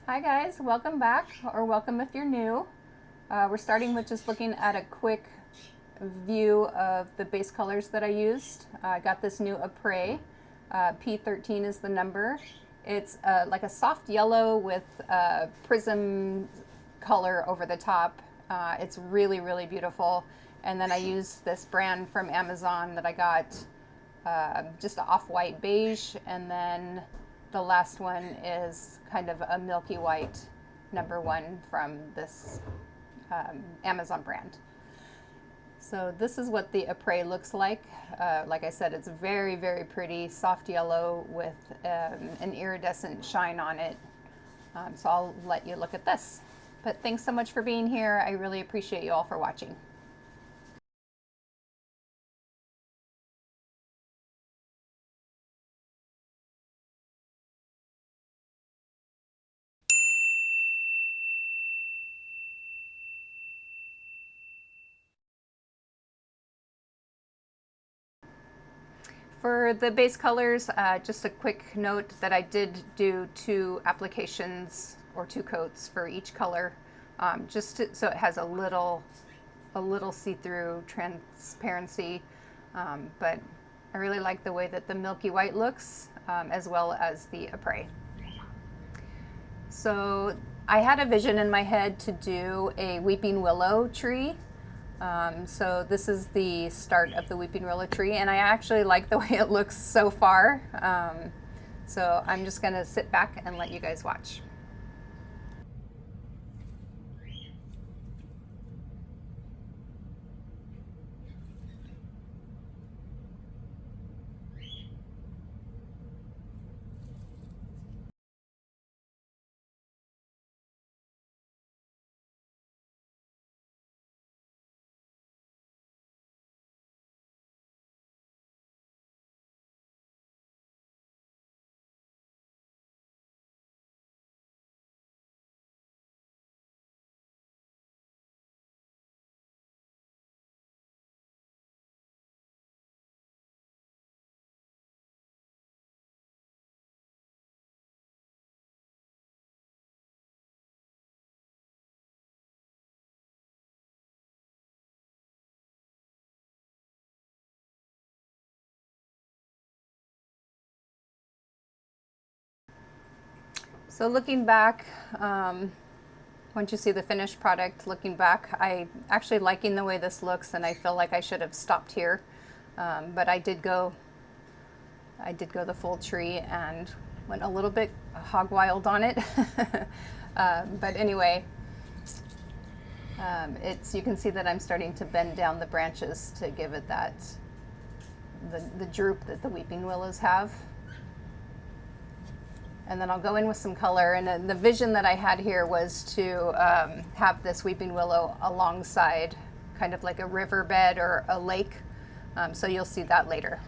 Hi guys, welcome back, or welcome if you're new. We're starting with just looking at a quick view of the base colors that I used. I got this new Apres. P13 is the number. It's like a soft yellow with prism color over the top. It's really, really beautiful. And then I used this brand from Amazon that I got, just an off-white beige, and then the last one is kind of a milky white number one from this Amazon brand. So this is what the Apres looks like. Like I said, it's very, very pretty, soft yellow with an iridescent shine on it. So I'll let you look at this. But thanks so much for being here. I really appreciate you all for watching. For the base colors, just a quick note that I did do two applications or two coats for each color, so it has a little see-through transparency. But I really like the way that the milky white looks, as well as the Apres. So I had a vision in my head to do a weeping willow tree. So this is the start of the weeping willow tree, and I actually like the way it looks so far. So I'm just going to sit back and let you guys watch. So looking back, once you see the finished product, looking back, I actually liking the way this looks, and I feel like I should have stopped here. But I did go the full tree and went a little bit hog wild on it. But anyway, you can see that I'm starting to bend down the branches to give it that the droop that the weeping willows have. And then I'll go in with some color. And the vision that I had here was to have this weeping willow alongside kind of like a riverbed or a lake. So you'll see that later.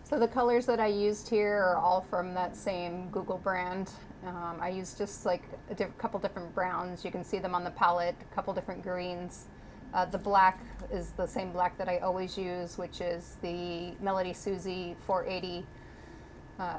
So the colors that I used here are all from that same Google brand. I used just like a couple different browns. You can see them on the palette, a couple different greens. The black is the same black that I always use, which is the Melody Susie 480.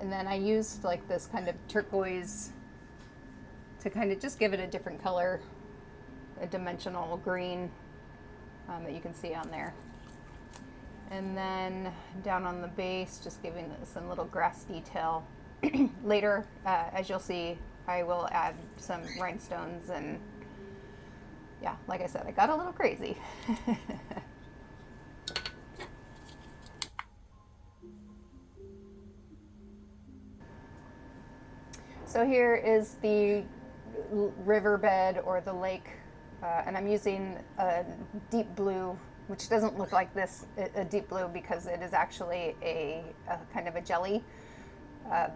And then I used like this kind of turquoise to kind of just give it a different color, a dimensional green that you can see on there. And then down on the base, just giving some little grass detail. Later, as you'll see, I will add some rhinestones, and yeah, like I said, I got a little crazy. So here is the riverbed or the lake, and I'm using a deep blue, which doesn't look like this, a deep blue, because it is actually a kind of a jelly.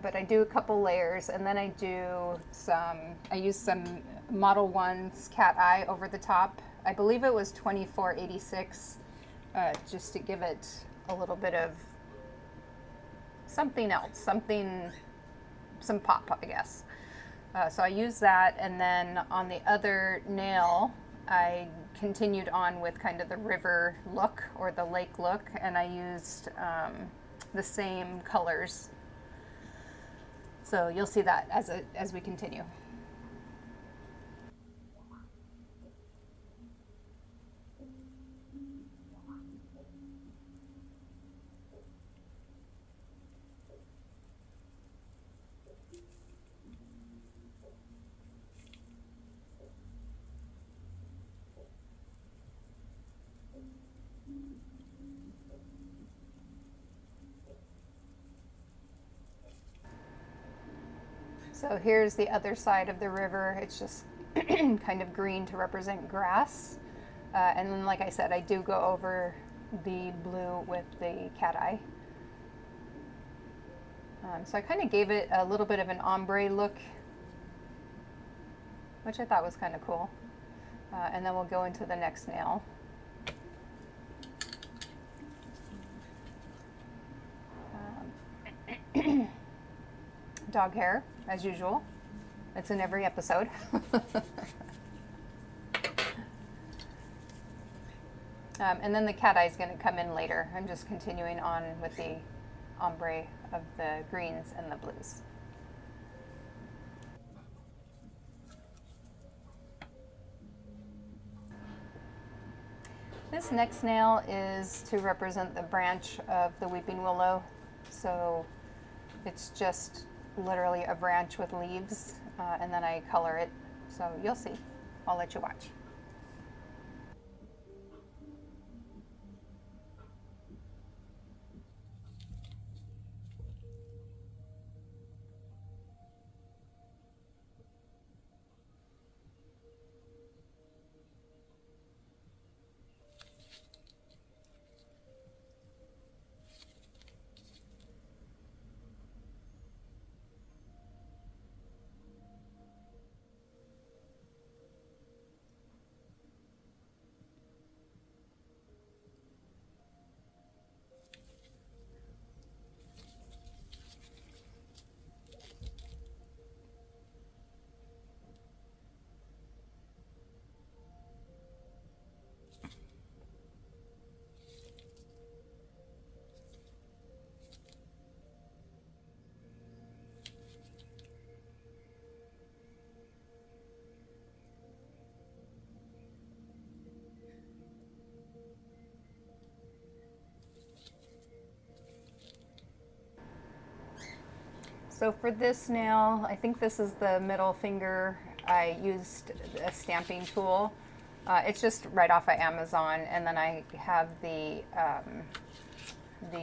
But I do a couple layers, and then I use some Model 1's cat eye over the top. I believe it was 2486, just to give it a little bit of something else, some pop, I guess. So I used that, and then on the other nail, I continued on with kind of the river look or the lake look, and I used the same colors. So you'll see that as we continue. So here's the other side of the river. It's just kind of green to represent grass. And then, like I said, I do go over the blue with the cat eye. So I kind of gave it a little bit of an ombre look, which I thought was kind of cool. And then we'll go into the next nail. Dog hair, as usual. It's in every episode. And then the cat eye is going to come in later. I'm just continuing on with the ombre of the greens and the blues. This next nail is to represent the branch of the weeping willow. So it's just literally a branch with leaves, and then I color it. So you'll see. I'll let you watch. So for this nail, I think this is the middle finger. I used a stamping tool. It's just right off of Amazon, and then I have the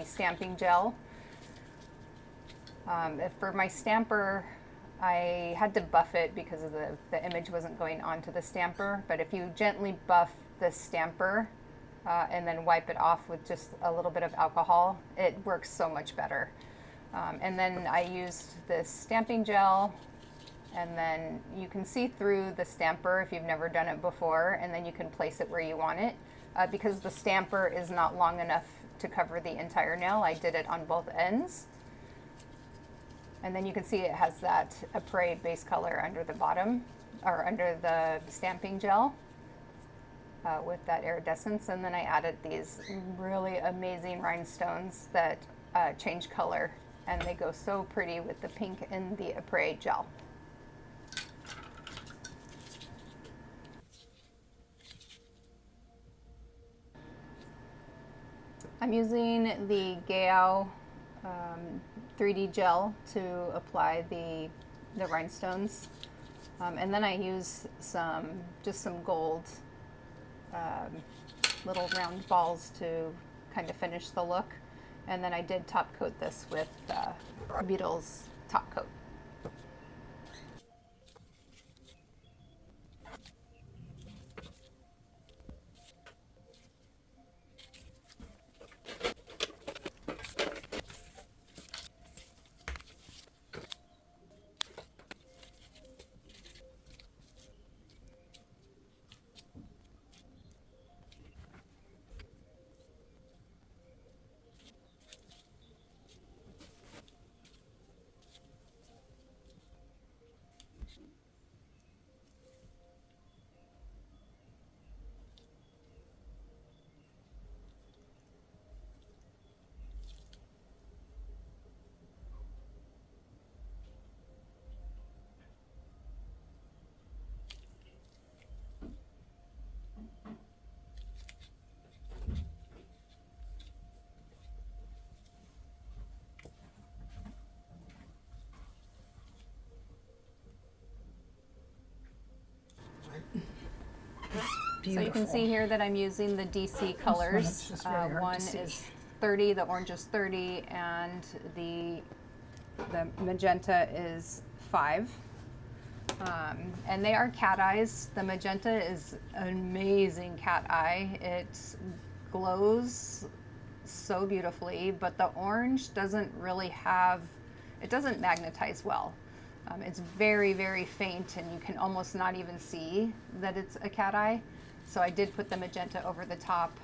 stamping gel. For my stamper, I had to buff it because of the image wasn't going onto the stamper. But if you gently buff the stamper and then wipe it off with just a little bit of alcohol, it works so much better. And then I used this stamping gel, and then you can see through the stamper if you've never done it before, and then you can place it where you want it. Because the stamper is not long enough to cover the entire nail. I did it on both ends. And then you can see it has that Apres base color under the bottom, or under the stamping gel with that iridescence. And then I added these really amazing rhinestones that change color, and they go so pretty with the pink in the Apres gel. I'm using the Gayao 3D gel to apply the rhinestones. And then I use just some gold little round balls to kind of finish the look. And then I did top coat this with Beetle's top coat. So you can see here that I'm using the DC colors. One is 30, the orange is 30, and the magenta is 5. And they are cat eyes. The magenta is an amazing cat eye. It glows so beautifully, but the orange doesn't really it doesn't magnetize well. It's very, very faint, and you can almost not even see that it's a cat eye. So I did put the magenta over the top,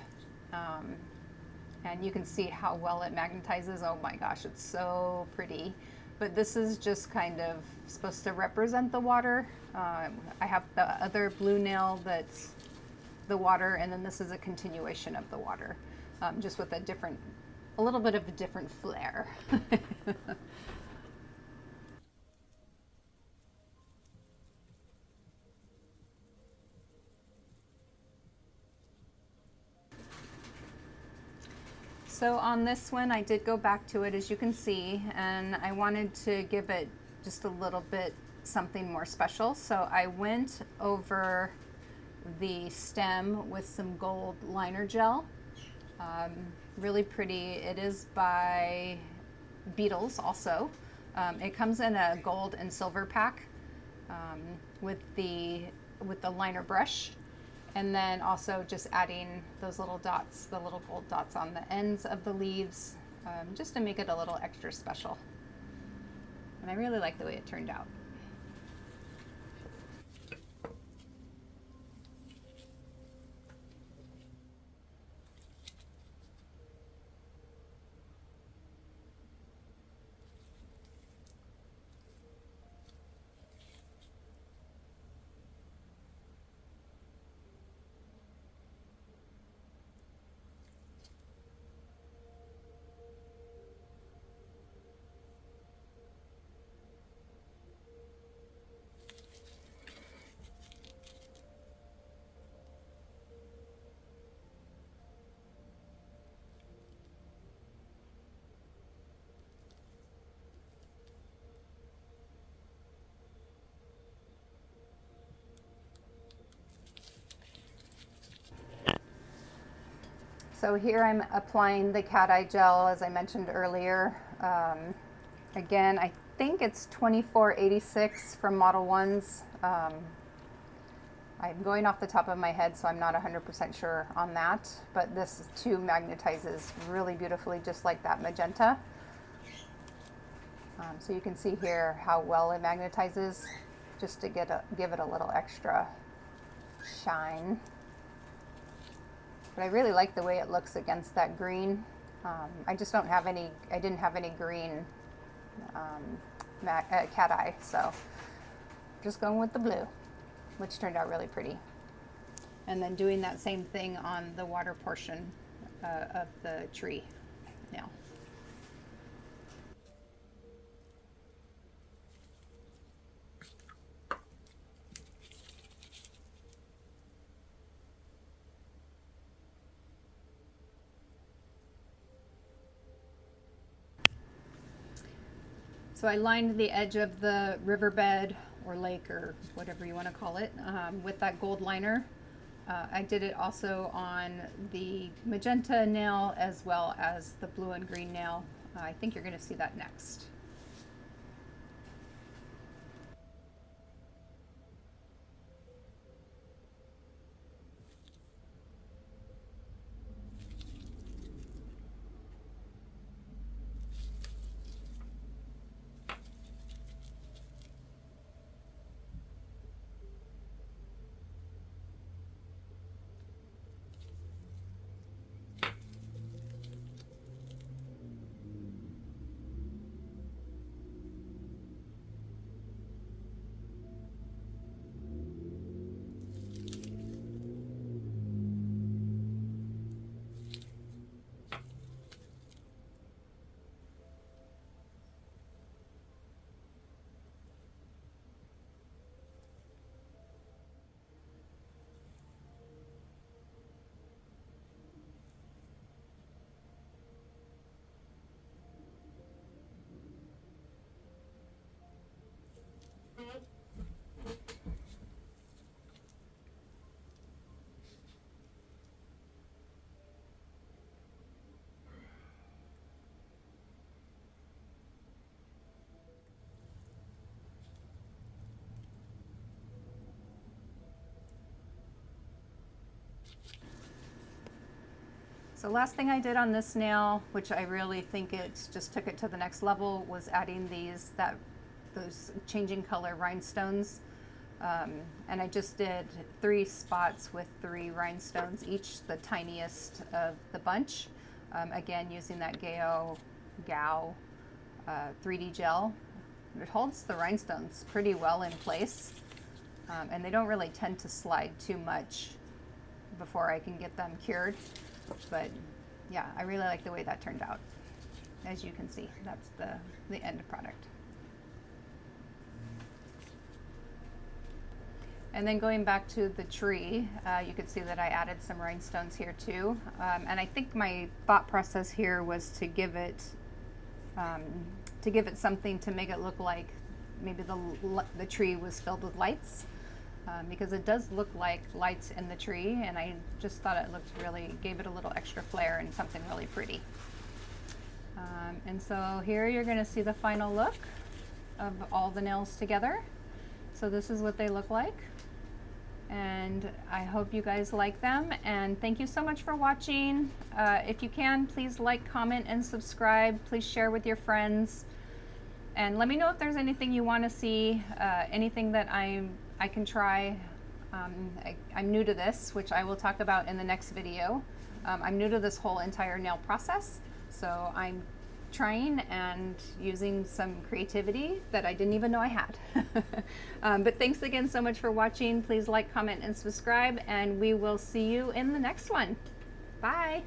and you can see how well it magnetizes. Oh my gosh, it's so pretty. But this is just kind of supposed to represent the water. I have the other blue nail that's the water, and then this is a continuation of the water, just with a little bit of a different flair. So on this one, I did go back to it, as you can see, and I wanted to give it just a little bit something more special. So I went over the stem with some gold liner gel. Really pretty. It is by Beetles also. It comes in a gold and silver pack with the liner brush. And then also just adding those little dots, the little gold dots on the ends of the leaves, just to make it a little extra special. And I really like the way it turned out. So here I'm applying the cat eye gel, as I mentioned earlier. Again, I think it's 2486 from Model 1s. I'm going off the top of my head, so I'm not 100% sure on that. But this too magnetizes really beautifully, just like that magenta. So you can see here how well it magnetizes, just to give it a little extra shine. But I really like the way it looks against that green. I just don't have any, I didn't have any green cat eye, so just going with the blue, which turned out really pretty. And then doing that same thing on the water portion of the tree now. So I lined the edge of the riverbed or lake or whatever you want to call it with that gold liner. I did it also on the magenta nail as well as the blue and green nail. I think you're going to see that next. So last thing I did on this nail, which I really think it just took it to the next level, was adding those changing color rhinestones. And I just did 3 spots with 3 rhinestones, each the tiniest of the bunch. Again, using that Gao 3D gel. It holds the rhinestones pretty well in place, and they don't really tend to slide too much before I can get them cured. But yeah, I really like the way that turned out. As you can see, that's the end product. And then going back to the tree, you could see that I added some rhinestones here too. And I think my thought process here was to give it something to make it look like maybe the tree was filled with lights. Because it does look like lights in the tree, and I just thought it looked really, gave it a little extra flair and something really pretty. And so here you're going to see the final look of all the nails together. So this is what they look like, and I hope you guys like them, and thank you so much for watching. If you can, please like, comment, and subscribe. Please share with your friends, and let me know if there's anything you want to see, anything that I can try. I'm new to this, which I will talk about in the next video. I'm new to this whole entire nail process, so I'm trying and using some creativity that I didn't even know I had. But thanks again so much for watching. Please like, comment, and subscribe, and we will see you in the next one. Bye.